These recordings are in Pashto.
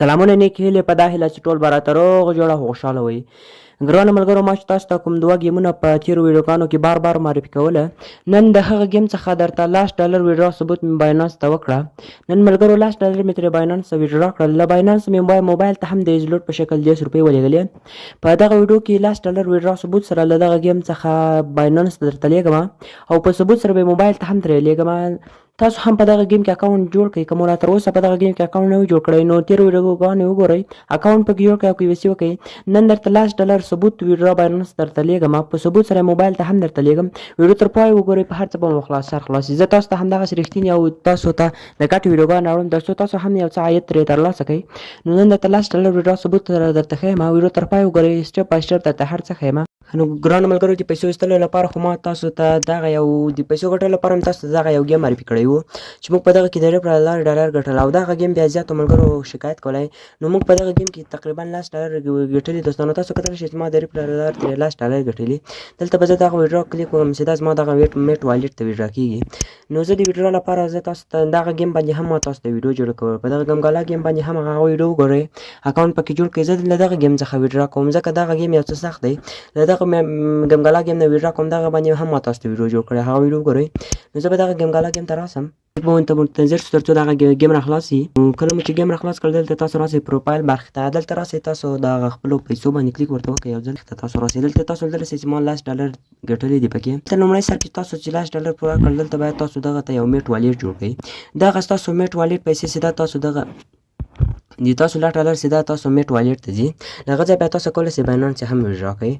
سلامونه نیکې هیلې په دا هیله چې ټول به راته روغ جوړ او خوشحاله وئ. ګرانو ملګرو، ما چې تاسو ته کوم 2 ګیمونه په تېرو ویډیوګانو کې بار بار معرفي کوله، نن د هغه ګیم څخه درته $10 ویډرا ثبوت مې باینانس ته وکړه. نن ملګرو $10 مې ترې باینانس ته ویډرا کړل. له باینانس مې موبایل ته هم د ایزلوټ په شکل 10 روپۍ ولېږلې. په دغه ویډیو کې $10 ویډرا ثبوت سره له دغه ګیم څخه باینانس ته درته لیږم او په ثبوت سره به موبایل ته هم ترې لیږم. تاسو هم په دغه ګیم کې اکاونټ جوړ کړئ. که مو لا تر اوسه په دغه ګیم کې اکاونټ نه وي جوړ کړی، نو تېرو ویډیوګانې وګورئ، اکاونټ پکې جوړ کړئ او KYC وکړئ. نن درته $10 ثبوت ویډرا باینانس درته لیږم، په ثبوت سره موبایل ته هم درته لیږم. ویډیو تر پای وګورئ، په هر څه به مو خلاص. زه تاسو ته همدغسې رښتینې او تاسو ته د ګټې ویډیوګانې راوړم ترڅو تاسو هم یو څه عاید ترې ترلاسه کړئ. نو نن درته $10 ویډرا ثبوت درته ښیم. ویډیو تر پای وګورئ، سټپ بای سټپ درته هر څه ښیم. نو ګرانو ملګرو، د پیسو ایستلو لپاره خو ما تاسو ته دغه یو د پیسو ګټلو لپاره مې تاسو ته دغه یو ګیم معرفي کړی و چې موږ په دغه کې د ریپل له لارې ډالر ګټل، او دغه ګیم بیا زیاتو ملګرو شکایت کولی. نو موږ په دغه ګیم کې تقریبا $10 ګټلي دوستانو. تاسو کتلی شئ چې ما د ریپل له لارې ترې $10 ګټلي. دلته به زه دغه ویډرا کلیک وکړم چې دا زما دغه میټ والټ ته ویډرا کېږي. نو زه د ویډرا لپاره زه تاسو ته دغه ګیم باندې هم ما تاسو ته ویډیو جوړ کړم. په دغه ګمګالا ګیم باندې هم هغه ویډیو وګورئ، اکاونټ پکې جوړ کړئ. زه له دغه ګیم څخه ویډرا کوم ځکه دغه ګیم یو څه سخت دی. له دغه ګمګالا ګیم نه ویډرا کوم، دغه باندې هم ما تاسو ته ویډیو جوړ کړی، هغه ویډیو وګورئ. نو زه به دغه ګمګالا ګیم ته راسم، ته منتظر شو تر څو دغه ګیم راخلاص شي. کله مو چې ګیم راخلاص کړل، دلته تاسو راسئ پروفایل برخې ته. دلته راسئ، تاسو د خپلو پیسو باندې کلیک ورته وکړئ. یو ځل تاسو راسئ، دلته تاسو لیدلی شئ چې ما $10 ګټلي دي پکې. دلته لومړی سر چې تاسو چې $10 پوره کړل، دلته باید تاسو دغه ته یو میټ والټ جوړ کړئ. دغه ستاسو میټ والټ پیسې سیده تاسو دغه د تاسو $10 سیده تاسو میټ والټ ته ځي. له هغه ځایه بیا تاسو کولی شئ باینانس هم ویډرا کړئ.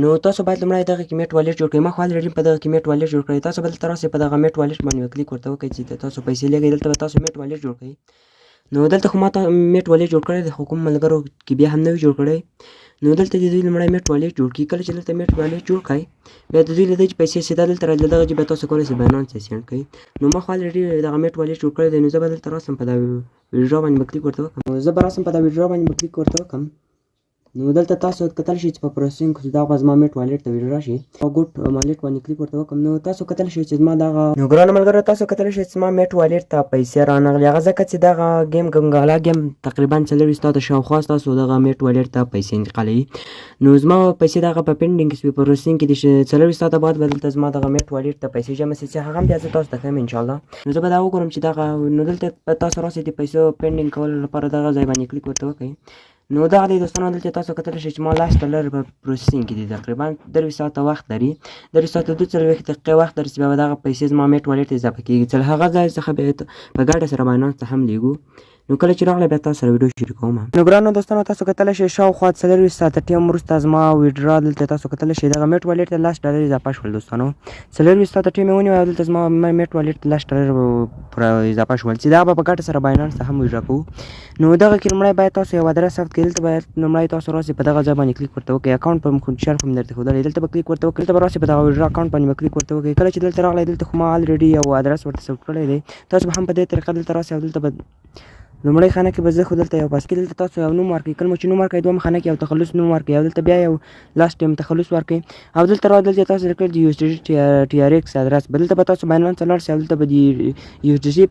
نو تاسو باید لومړی دغه کې میټ والټ جوړ کړئ. ما خو الریډي په دغه کې میټ والټ جوړ کړی. تاسو به دلته راسئ، په دغه میټ والټ باندې کلیک ورته وکړئ چې تاسو پیسې لیږئ. دلته به تاسو میټ والټ جوړ کړئ. نو دلته خو ما ته میټ والټ جوړ کړی دی، خو کوم ملګرو کې بیا هم نه وي جوړ کړی. نو دلته د دوی لومړی میټ والټ جوړ کړي. کله چې دلته میټ والټ جوړ کړئ، بیا د دوی له دې چې پیسې سیده دلته راځي، له دغه ځای بیا تاسو کولی شئ باینانس ته سینډ کړئ. نو ما خو الریډي دغه میټ والټ جوړ کړی دی. نو زه به دلته راسم، په دا ویډرا باندې به کلیک ورته وکړم. زه به راسم، په دا ویډرا باندې به کلیک ورته وکړم. نو دلته تاسو کتلی شئ چې په پروسینګ کې دا خو زما میټ والټ ته ویډرا شي. او ګوډ والټ باندې کلیک ورته وکړم. نو تاسو کتلی شئ چې زما دغه نو ګرانو ملګرو، تاسو کتلی شئ چې زما میټ والټ ته پیسې رانغلې. هغه ځکه چې دغه ګیم ګمګالا ګیم تقریبا 40 ساعته شاوخوا ستاسو دغه میټ والټ ته پیسې انتقالوي. نو زما پیسې دغه په پینډینګ کې په پروسینګ کې د 40 ساعته بعد به دلته زما دغه میټ والټ ته پیسې جمع شي، چې هغه هم بیا زه تاسو ته ښیم انشاءالله. نو زه به دا وګورم چې دغه نو دلته تاسو راسئ د پیسو پینډینګ کولو لپاره دغه ځای باندې کلیک ورته وکړئ. نو دغه دی دوستانو، دلته تاسو کتلی شئ چې ما $10 په پروسیسینګ کې دي. تقریبا 3 ساعته وخت لري، 3 ساعته 42 دقیقې وخت لري چې بیا به دغه پیسې زما میټ والټ ته اضافه کېږي، چې له هغه ځای څخه بیا په ګډه سره باینانس ته هم لیږو. نو کله چې راغله بیا تاسو سره ویډیو شریکوم. نو ګرانو دوستانو، تاسو کتلی شئ شاوخوا 40 ساعته ټایم وروسته زما ویډرا دلته تاسو کتلی شئ دغه میټ والټ ته $10 اضافه شول. دوستانو 40 ساعته ټایم یې ونیو او دلته زما میټ والټ ته $10 پوره اضافه شول، چې دغه به په ګټه سره باینانس ته هم ویډرا کوو. نو دغه کې لومړی باید تاسو یو ادرس ثبت کړئ. دلته باید لومړی تاسو راسئ، په دغه ځای باندې کلیک ورته وکړئ. اکاونټ په شرف هم درته ښودلی، دلته به کلیک ورته وکړئ. دلته به راسئ، په دغه ویډرا اکاونټ باندې به کلیک ورته وکړئ. کله چې دلته راغلی، دلته خو ما الریډي یو ادرس ورته ثبت کړی دی. تاسو به هم په دې طریقه دلته راسئ او دلته به لومړی خانه کې به زه خو دلته یو پاس کې دلته تاسو یو نوم ورکړئ. کله مو چې نوم ورکړئ، دویمه خانه کې یو تخلص نوم ورکړئ، او دلته بیا یو لاست ټایم تخلص ورکړئ. او دلته دلته تاسو لیکل د USDT TRX ادرس به دلته به تاسو باینانس ته لاړ شئ، او دلته به د USDT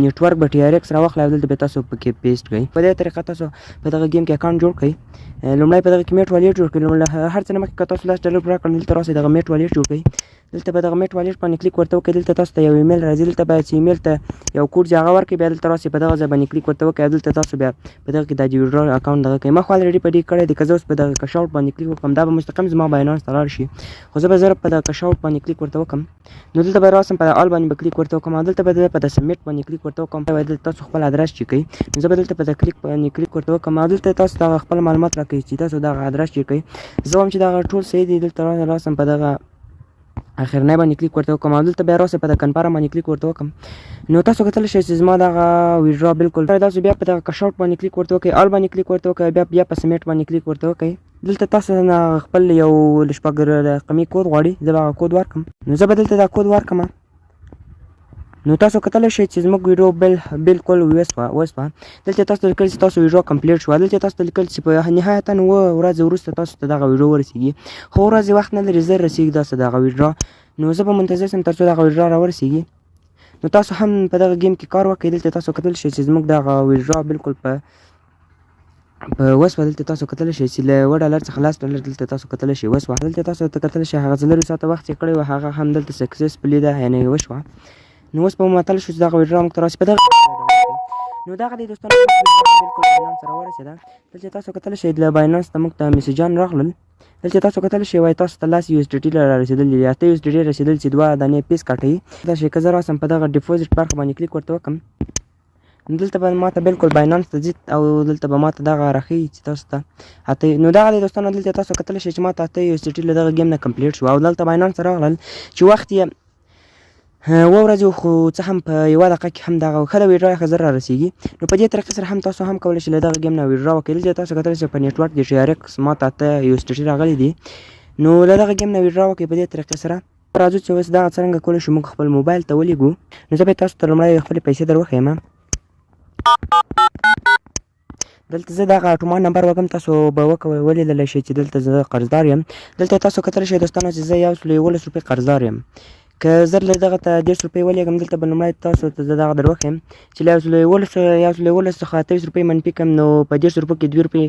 نیټورک به TRX راواخلئ، او دلته به تاسو پکې پیسټ کړئ. په دې طریقه تاسو په دغه ګیم کې اکاونټ جوړ کړئ. لومړی په دغه کې میټ والټ جوړ کړئ. هر څه نه مخکې که تاسو $10 پوره کړل، دلته راسئ، دغه میټ والټ جوړ کړئ. دلته به دغه میټ والټ باندې کلیک ورته وکړئ. دلته تاسو ته یو ایمیل راځي، دلته باید چې ایمیل ته یو کوډ چې هغه ورکړئ. بیا دلته راسئ، په دغه ځای باندې کلیک ورته وکړئ. دلته تاسو بیا په دغه کې د ویډرا اکاونټ دغه کوئ. ما خو الریډي په دې کړی دی. که زه اوس په دغه کش آوټ باندې کلیک وکړم، دا به مستقیم زما باینانس ته لاړ شي. خو زه به زر په دغه کش آوټ باندې کلیک ورته وکړم. نو دلته به راسم، په آل باندې به کلیک ورته وکړم، او دلته به په د سبمیټ باندې کلیک ورته وکړم. دلته تاسو خپل ادرس چک کړئ. نو زه به دلته په کلیک باندې کلیک ورته وکړم، او دلته تاسو دغه خپل معلومات راکړئ چې تاسو دغه ادرس چک کړئ. زه وایم چې دغه ټول صحیح دي. دلته راسم، په دغه اخرنی باندې کلیک ورته وکړم، او دلته بیا راسئ، په د کنفرم باندې کلیک ورته وکړم. نو تاسو کتلی شئ چې زما دغه ویډرا بالکل تاسو بیا په دغه کش آوټ باندې کلیک ورته وکړئ، آل باندې کلیک ورته وکړئ، بیا په سبمیټ باندې کلیک ورته وکړئ. دلته تاسو نه خپل یو شپږ رقمي کود غواړي، زه به هغه کود ورکړم. نو زه به دلته دا کود ورکړم. نو تاسو کتلی شئ چې زموږ ویډیو بالکل وسوه. دلته تاسو لیکل چې تاسو ویډیو کمپلیټ شوه. دلته تاسو لیکل چې په نهایتا 9 ورځې وروسته تاسو ته دغه ویډیو ورسیږي، خو ورځې وخت نه لري، زر رسیږي تاسو دغه ویډیو. نو زه به منتظر شم تر څو دغه ویډیو راورسیږي. نو تاسو هم په دغه ګیم کې کار وکړئ. دلته تاسو کتلی شئ چې زموږ دغه ویډیو بالکل په په وسوه دلته تاسو کتلی شئ چې له $1 څخه $10 دلته تاسو کتلی شئ وسوه. دلته تاسو کتلی شئ هغه څلورو ساعته وخت چې کړی و هغه هم دلته سکسسفولي ده یعنې وشوه. نو اوس به مو متل شو چې دغه ویډیو موږ ته راسي په دغه نو دغه دی دوستانو بالکل باینانس سره ورسېده. دلته تاسو کتلی شئ له باینانس ته موږ ته میسیجان راغلل. دلته تاسو کتلی شئ وایي تاسو ته 10 USDT رارسېدلي دي 8 USDT رسېدلي چې 2 دانې پیس کټوي. دا شي که زه راسم په دغه ډیپوزیټ برخه باندې کلیک ورته وکړم دلته به ماته بالکل باینانس ته ځي او دلته به ماته دغه راښیي چې تاسو ته اته نو دغه دی دوستانو دلته تاسو کتلی شئ چې ماته 8 USDT له دغه ګیم نه کمپلیټ شو او دلته باینانس ته راغلل چې وخت یې 2 ورځې خو څه هم په 1 دقیقه کې هم دغه ښه د ویډرا ښه زر رارسېږي. نو په دې طریقې سره هم تاسو هم کولی شئ له دغه ګیم نه ویډرا وکړئ. دلته تاسو کتلی شئ په نیټورک د TRX ماته 8 USDT راغلي دي. نو له دغه ګیم نه ویډرا وکړئ په دې طریقې سره. راځو چې اوس دغه څرنګه کولی شو موږ خپل موبایل ته ولیږو. نو زه به تاسو ته لومړی خپلې پیسې در وښیم. دلته زه دغه اتومان نمبر وکم تاسو به ولیدلی شئ چې دلته زه قرضدار یم. دلته تاسو کتلی شئ دوستانو چې زه 111 روپۍ قرضدار یم. که زه له دغه ته 10 روپۍ ولېږم دلته به لومړی تاسو ته زه دغه در وښیم چې له 111 څخه 28 روپۍ منفي کړم نو په 10 روپو کې 2 روپۍ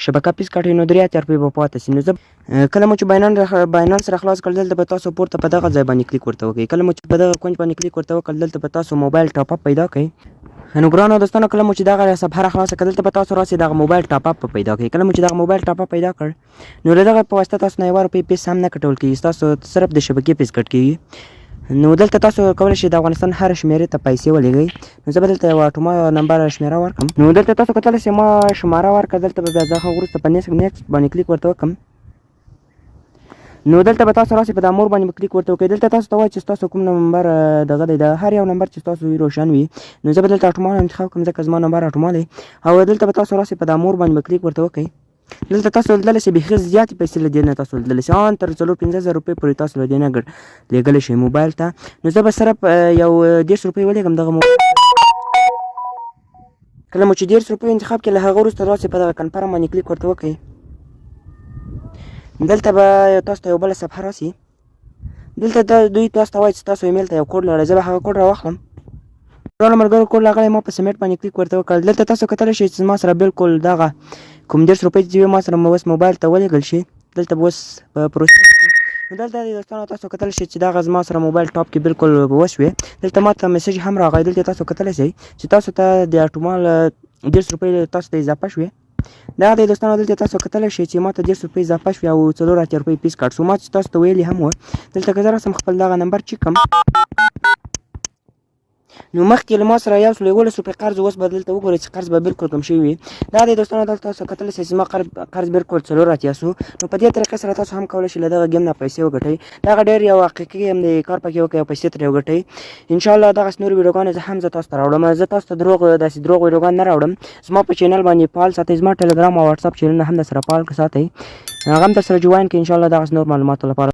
شبکه پیس کټوي نو 3 اتیا روپۍ به پاته سي. نو زه کله مو چې باینانس را خلاص کړل دلته به تاسو پورته په دغه ځای باندې کلیک ورته وکړئ. کله مو چې په دغه کونج باندې کلیک ورته وکړل دلته به تاسو موبایل ټاپ اپ پیدا کړئ. نو ګرانو دوستانو کله مو چې دغه صفحه را خلاصه کړه دلته به تاسو راسئ دغه موبایل ټاپ اپ پیدا کړئ. کله مو چې دغه موبایل ټاپ اپ پیدا کړ نو له دغه په واسطه تاسو نه 1 روپۍ پیس هم نه کټول کېږي تاسو صرف د شبکې پیس کټ کېږي. نو دلته تاسو کولی شئ د افغانستان هر شمېرې ته پیسې ولېږئ. نو زه به دلته یو اتوما نمبر شمېره ورکړم. نو دلته تاسو کتلی شئ ما شماره ورکړه دلته به بیا زه هغه وروسته په نیکسټ باندې کلیک ورته وکړم. نو دلته به تاسو راسئ په دا مور باندې کلیک ورته وکړئ. دلته تاسو ته وایي چې ستاسو کوم نمبر دغه دی د هر یو نمبر چې ستاسو روشن وي. نو زه به دلته اتوما انتخاب کړم ځکه زما نمبر اتوما دی او دلته به تاسو راسئ په دا مور باندې کلیک ورته وکړئ. دلته تاسو لیدلی شئ بیخي زیاتې پیسې له دې نه تاسو لیدلی شئ ان تر 4-5,000 روپۍ پورې تاسو له دې نه لېږلی شئ موبایل ته. نو زه به صرف یو 10 روپۍ ولېږم دغه موبایل. کله مو چې 10 روپۍ انتخاب کړئ له هغه وروسته راسئ په دغه کنفرم باندې کلیک ورته وکړئ. دلته به تاسو ته یو بله صفحه راسي. دلته دوی تاسو ته وایي چې تاسو ایمیل ته یو کوډ لرئ. زه به هغه کوډ راواخلم. ټولو ملګرو کوډ راغلی ما په سبمیټ باندې کلیک ورته وکړل. دلته تاسو کتلی شئ چې ما سره بالکل دغه کوم 10 روپۍ چې ما سره اوس موبایل ته ولېږل شي دلته به اوس په پروسس نو دلته دوستانو تاسو کتلی شئ چې دغه زما سره موبایل ټاپ کې بالکل وشوې. دلته ما ته میسج هم راغی. دلته تاسو کتلی شئ چې تاسو ته د اتوما 10 روپۍ تاسو ته اضافه شوې. دا دی دوستانو دلته تاسو کتلی شئ چې ما ته 10 روپۍ اضافه شوې او 4 اتیا روپۍ پیس کټ شو. ما چې تاسو ته ویلي هم وه دلته که زه راسم خپل دغه نمبر چیک کړم نو مخکې له ما سره 111 روپۍ قرض اوس به دلته وګورئ چې قرض به بالکل کم شوي وي. دا دی دوستانو دلته تاسو کتلی شئ چې زما قرض بالکل 4 اتیا سو. نو په دې طریقې سره تاسو هم کولی شئ له دغه ګیم نه پیسې وګټئ. دغه ډېر یو حقیقي ګیم دی کار پکې وکړئ او پیسې ترې وګټئ. انشاءالله دغسې نورې ویډیوګانې زه هم تاسو ته راوړم. زه تاسو ته داسې دروغ ویډیوګان نه راوړم. زما په چینل باندې فعال ساتئ. زما ټلګرام او واتساپ چینلونه هم درسره فعال ساتئ. هغه هم درسره جوین کړئ انشاءالله دغسې نور معلوماتو لپاره.